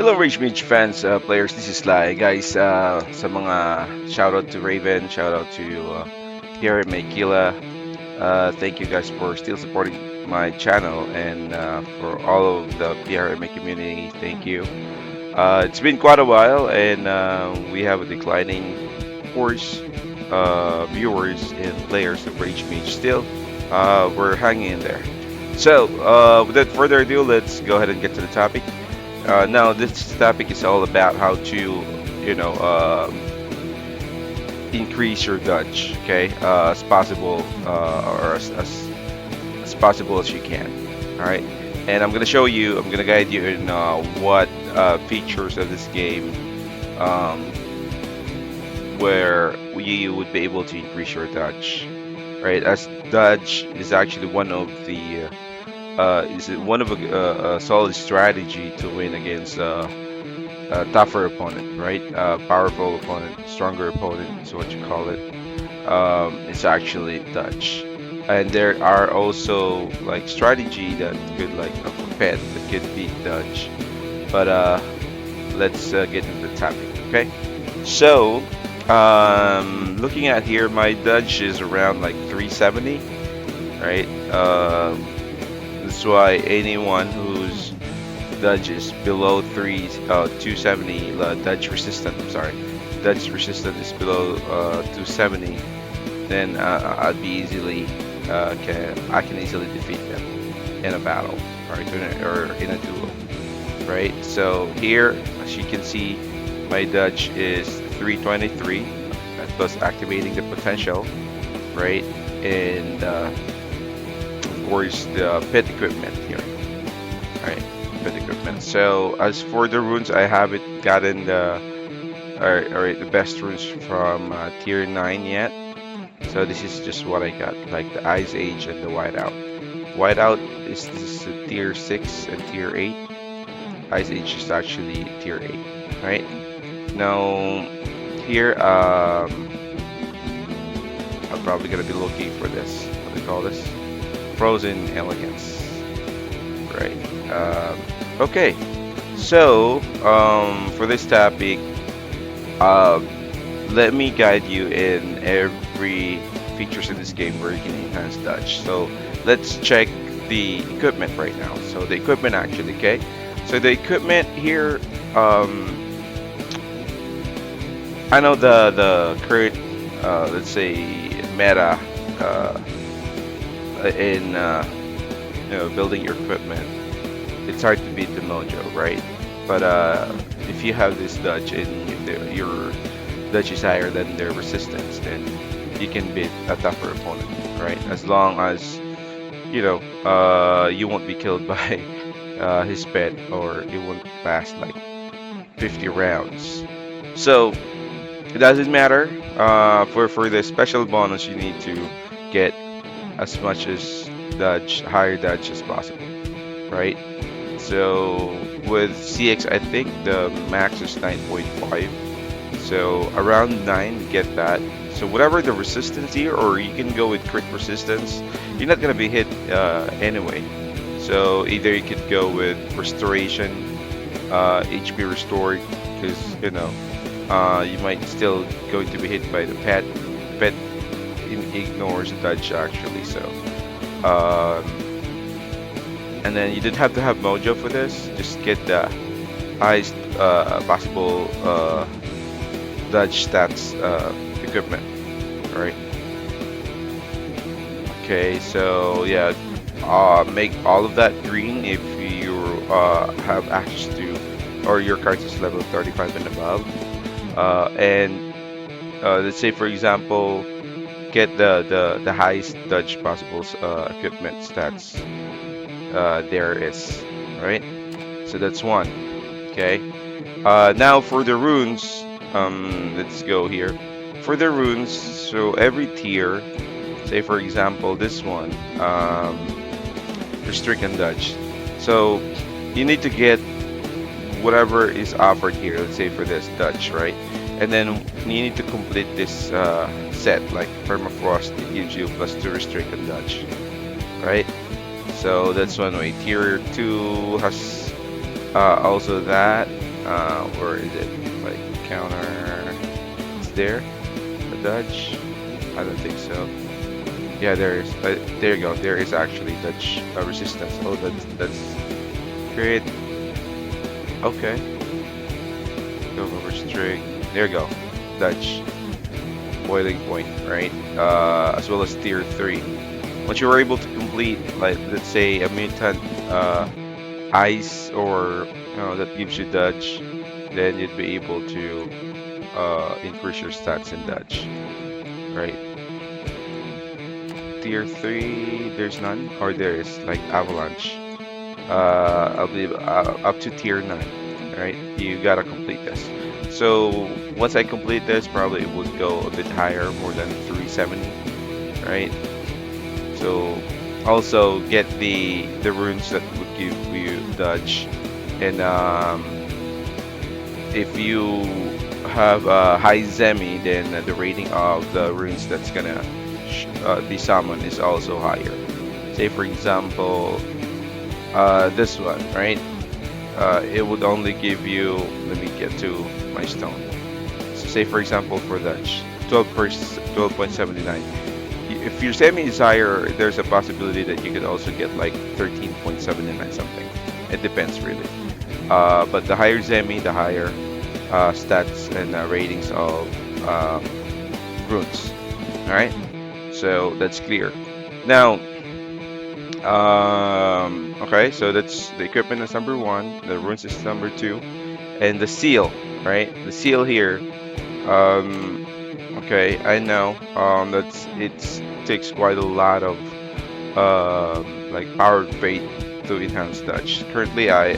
Hello Mage fans, players, this is Lai. Guys, sa mga shoutout to Raven, shoutout to Pierre Maykila. Thank you guys for still supporting my channel and for all of the PRMA community, thank you. It's been quite a while and we have a declining, of course, viewers and players of Rage Mage still. We're hanging in there. So, without further ado, let's go ahead and get to the topic. Now, this topic is all about how to, you know, increase your dodge, okay, as possible or as possible as you can. All right, and I'm gonna show you, I'm gonna guide you in what features of this game where you would be able to increase your dodge, right? As dodge is actually one of the a solid strategy to win against a tougher opponent, right? Powerful opponent, stronger opponent is what you call it. It's actually dodge, and there are also like strategy that could like a pet that could beat dodge. But let's get into the topic, okay? So, looking at here, my dodge is around like 370, right? That's why anyone whose dodge is below 270 dodge resistant. I'm sorry, dodge resistant is below 270. Then I'd be easily I can easily defeat them in a battle or in a duel, right? So here, as you can see, my dodge is 323. Plus activating the potential, right? And of course the pet equipment here, right? Pet equipment. So as for the runes, I haven't gotten the best runes from tier 9 yet. So this is just what I got, like the Ice Age and the Whiteout. Whiteout is this is tier 6 and tier 8. Ice Age is actually tier 8, right? Now here I'm probably gonna be looking for this. What do they call this? Frozen Elegance, right? Okay, so for this topic, let me guide you in every features in this game where you can enhance dodge. So let's check the equipment right now. So the equipment actually, okay? So the equipment here, I know the current, let's say meta in building your equipment, it's hard to beat the mojo, right? But if you have this dodge and your dodge is higher than their resistance, then you can beat a tougher opponent, right? As long as you won't be killed by his pet, or it won't last like 50 rounds. So it doesn't matter. For the special bonus, you need to get as much as higher dodge as possible, right? So with CX, I think the max is 9.5. So around 9, get that. So whatever the resistance here, or you can go with crit resistance, you're not gonna be hit anyway. So either you could go with restoration, HP restored, because you might still going to be hit by the pet. Pet ignores the dodge actually, so and then you didn't have to have mojo for this. Just get the highest possible dodge stats equipment, right? Okay, so yeah, make all of that green if you have access to, or your card is level 35 and above. And let's say for example, get the highest dodge possible equipment stats there is, right? So that's one. Okay, now for the runes, let's go here for the runes. So every tier, say for example this one, restrict and dodge, so you need to get whatever is offered here. Let's say for this dodge, right? And then you need to complete this set, like permafrost. It gives you +2 restrict and dodge, right? So that's one way. Tier 2 has also that. Or is it like counter? It's there, a dodge. I don't think so. Yeah, there is. There you go. There is actually dodge resistance. Oh, that's great. Okay. Go over strict. There you go. Dodge. Boiling point, right? As well as tier 3. Once you were able to complete, like, let's say a mutant ice, or that gives you dodge, then you'd be able to increase your stats in dodge, right? Tier 3, there's none, or there is like avalanche. I believe up to tier 9, right? You gotta complete this. So once I complete this, probably it would go a bit higher, more than 370, right? So also get the runes that would give you dodge, and if you have a high zemi, then the rating of the runes that's gonna be summoned is also higher. Say for example, this one, right? It would only give you, let me get to my stone. So say for example for dodge, 12.79. If your semi is higher, there's a possibility that you could also get like 13.79 something. It depends really. But the higher semi, the higher stats and ratings of runes. All right, so that's clear. Now, okay, so that's the equipment is number 1, the runes is number 2, and the seal, right? The seal here. Okay, I know that's it takes quite a lot of like power rate to enhance dodge. Currently, I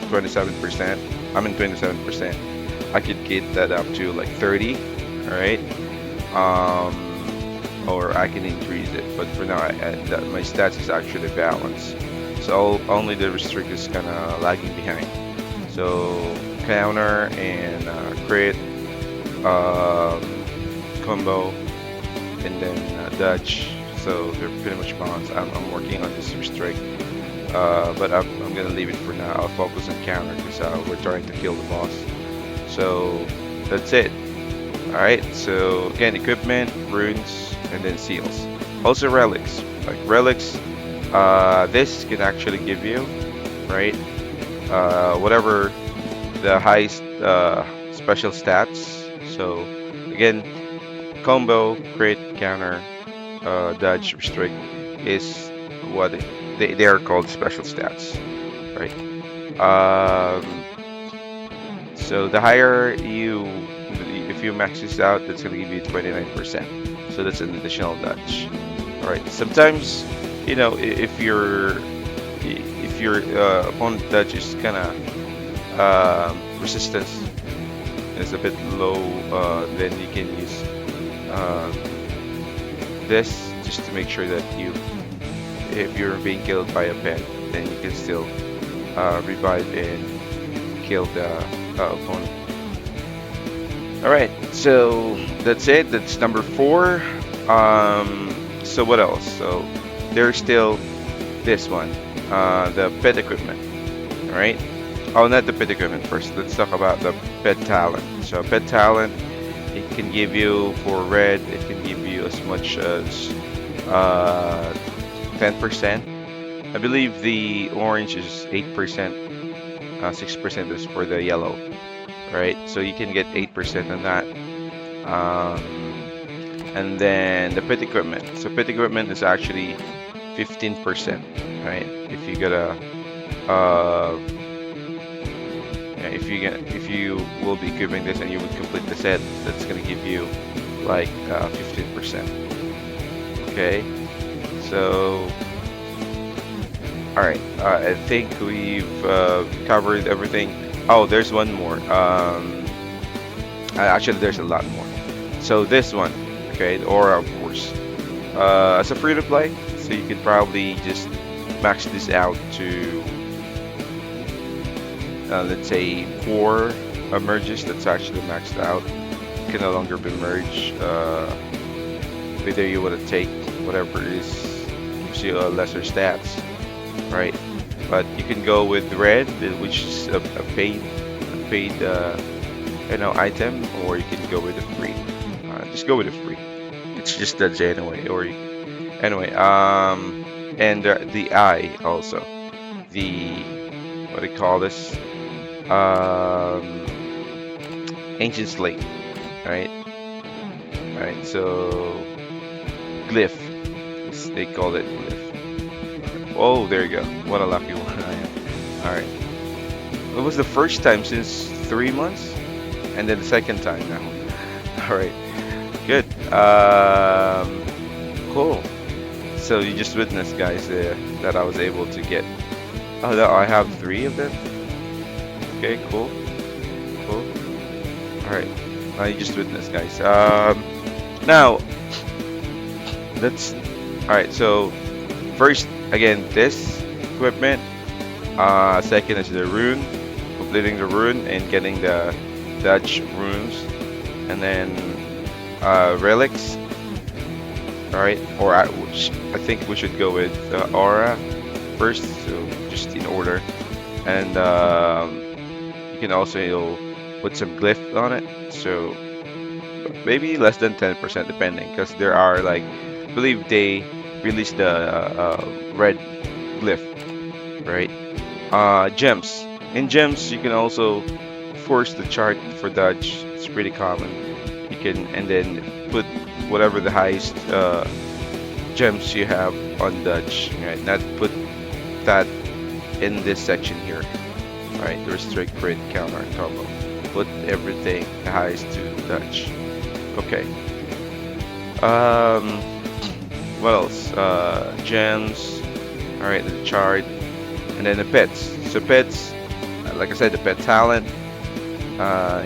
27%. I'm in 27%. I could get that up to like 30. All right. Or I can increase it, but for now, my stats is actually balanced. So only the restrict is kind of lagging behind. So counter and crit, combo, and then dodge. So they're pretty much balanced. I'm working on this restrict, but I'm gonna leave it for now. I'll focus on counter because we're trying to kill the boss. So that's it. All right. So again, equipment, runes, and then seals. Also relics. Like relics, this can actually give you, right? Whatever the highest special stats. So again, combo, crit, counter, dodge, restrict is what they are called special stats, right? So the higher you, if you max this out, that's gonna give you 29%. So that's an additional dodge. All right. Sometimes, if your opponent dodge is kind of resistance is a bit low, then you can use this just to make sure that if you're being killed by a pet, then you can still revive and kill the opponent. Alright, so that's it. That's number 4. So what else? So there's still this one, the pet equipment. Alright. Oh, not the pet equipment first. Let's talk about the pet talent. So pet talent, it can give you, for red, it can give you as much as 10%. I believe the orange is 8%, 6% is for the yellow, right? So you can get 8% on that. And then the pet equipment. So pet equipment is actually 15%, right? If you get a if you will be equipping this and you would complete the set, that's gonna give you like 15%. Okay, so all right, I think we've covered everything. Oh, there's one more. Actually, there's a lot more. So this one, okay, the aura, of course, as a free to play, so you can probably just max this out to let's say 4 merges. That's actually maxed out. It can no longer be merged. Whether you want to take whatever is gives you lesser stats, right? But you can go with red, which is a paid paid item, or you can go with the free. Just go with the free. It's just that anyway. Anyway, and the eye also, the what do you call this? Um, ancient slate, right? Right. So glyph, they call it glyph. Oh, there you go. What a lucky one I am. All right. It was the first time since 3 months, and then the second time now. All right. Good. Cool. So you just witnessed, guys, that I was able to get. Oh, no, I have 3 of them. Okay, cool, cool. All right. You just witnessed, guys. Now that's all right. So first, again, this equipment. Second is the rune, completing the rune and getting the Dutch runes, and then relics. All right, or I think we should go with aura first, so just in order, and you can also put some glyph on it, so maybe less than 10% depending, because there are like, I believe they released the red glyph, right? Gems. In gems, you can also force the chart for dodge. It's pretty common. You can, and then put whatever the highest gems you have on dodge, right? Not put that in this section here, right? The restrict, crit, counter, and combo. Put everything the highest to dodge. Okay. What else? Gems. All right, the chart, and then the pets. So pets, like I said, the pet talent.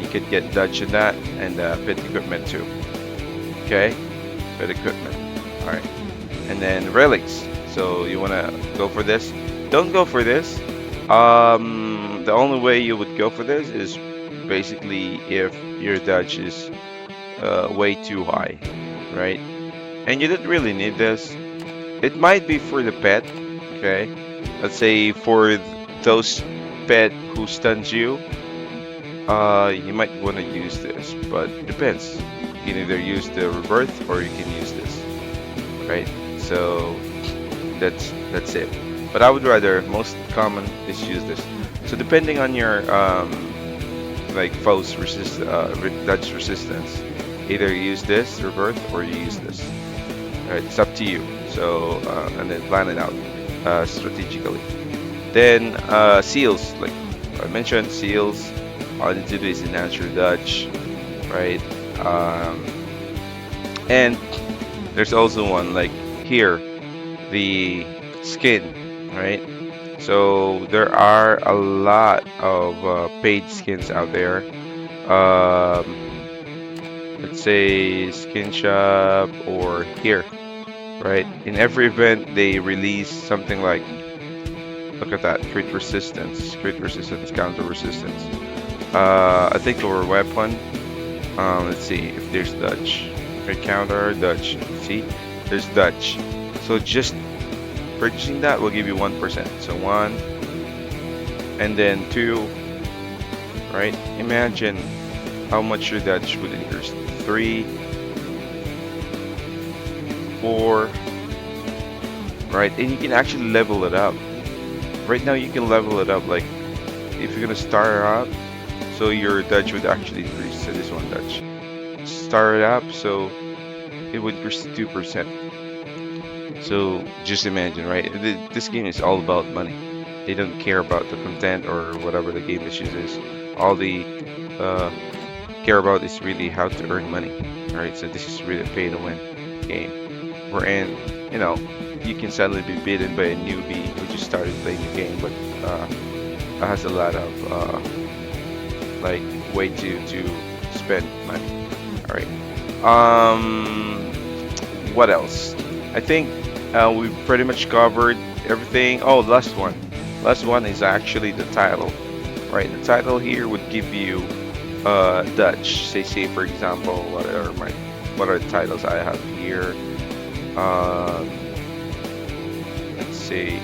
You could get dodge in that, and pet equipment too. Okay, pet equipment. All right, and then relics. So you wanna go for this? Don't go for this. The only way you would go for this is basically if your dodge is way too high, right? And you don't really need this. It might be for the pet, okay? Let's say for those pet who stuns you, you might want to use this, but it depends. You can either use the rebirth or you can use this, right? So that's it. But I would rather, most common is use this. So depending on your like foes dodge resistance, either you use this rebirth or you use this. Right, it's up to you. So and then plan it out strategically. Then seals, like I mentioned, seals. All you need to do is enhance your dodge, right? And there's also one like here, the skin, right? So there are a lot of paid skins out there. Let's say skin shop or here, right? In every event they release something like, look at that, crit resistance, counter resistance. I think for weapon, let's see if there's dodge, crit counter, dodge. See, there's dodge. So just purchasing that will give you 1%. So 1, and then 2, right? Imagine how much your dodge would increase. 3, 4, right? And you can actually level it up. Right now you can level it up, like if you're gonna start up, so your dodge would actually increase. So this one dodge, start it up, so it would increase to 2%. So just imagine, right? This game is all about money. They don't care about the content or whatever the game issues is. All they care about is really how to earn money. Alright, so this is really a pay to win game. Wherein, you can suddenly be beaten by a newbie who just started playing the game, but has a lot of like way to spend money. Alright. What else? I think we've pretty much covered everything. Oh, last one. Last one is actually the title. Right, the title here would give you Dutch. Say for example, what are the titles I have here? Let's see.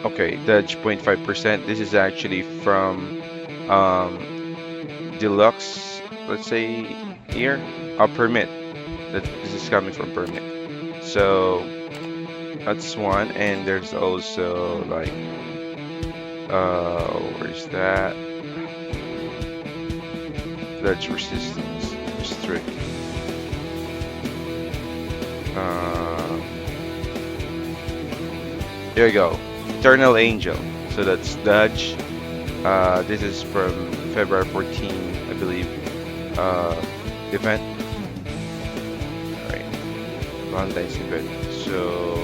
Okay, dodge 0.5%. This is actually from deluxe, let's say here, a permit. That this is coming from permit. So that's one, and there's also like where's that? Dodge resistance, restrict. Uh, Here you go. Eternal Angel. So that's dodge. This is from February 14, I believe. Event. Alright. Valentine's event. So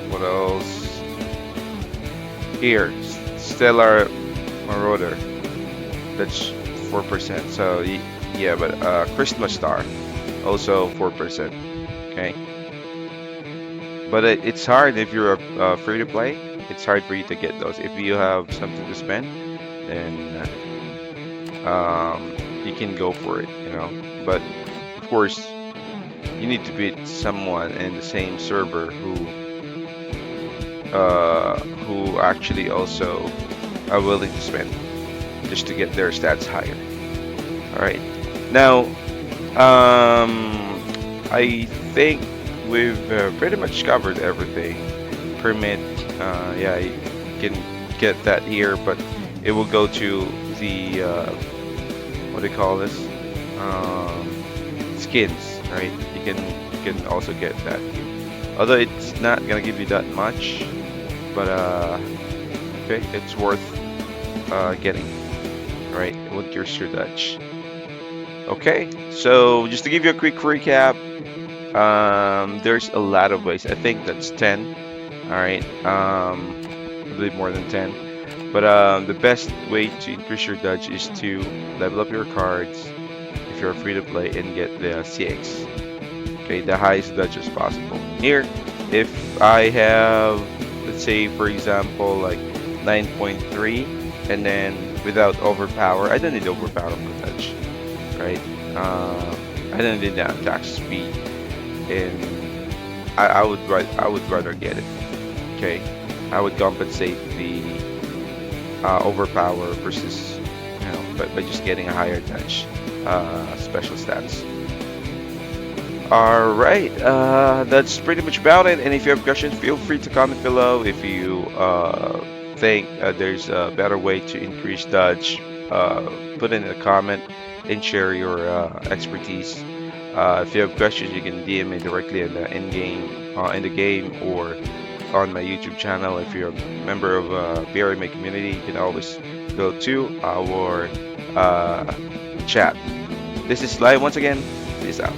what else? Here, Stellar Marauder. That's 4%. So yeah, but Christmas Star also 4%. Okay. But it's hard if you're free to play. It's hard for you to get those. If you have something to spend, then you can go for it, you know. But of course, you need to beat someone in the same server who actually also are willing to spend just to get their stats higher. All right. Now, I think we've pretty much covered everything. Permit, yeah, you can get that here, but it will go to the what do you call this? Skins, right? You can also get that here. Although it's not gonna give you that much, but okay, it's worth getting, right? With your Sir Dutch. Okay, so just to give you a quick recap, there's a lot of ways. I think that's 10. All right, I believe more than 10. But the best way to increase your dodge is to level up your cards if you're free to play and get the CX. Okay, the highest dodge as possible. Here, if I have, let's say, for example, like 9.3, and then without overpower, I don't need overpower for dodge, right? I don't need that attack speed, and I would rather get it. Okay, I would compensate the overpower versus, you know, by just getting a higher dodge special stats. All right, that's pretty much about it. And if you have questions, feel free to comment below. If you think there's a better way to increase dodge, put in a comment and share your expertise. If you have questions, you can DM me directly in the in the game, or on my YouTube channel. If you're a member of BRMA community, you can always go to our chat. This is Live once again. Peace out.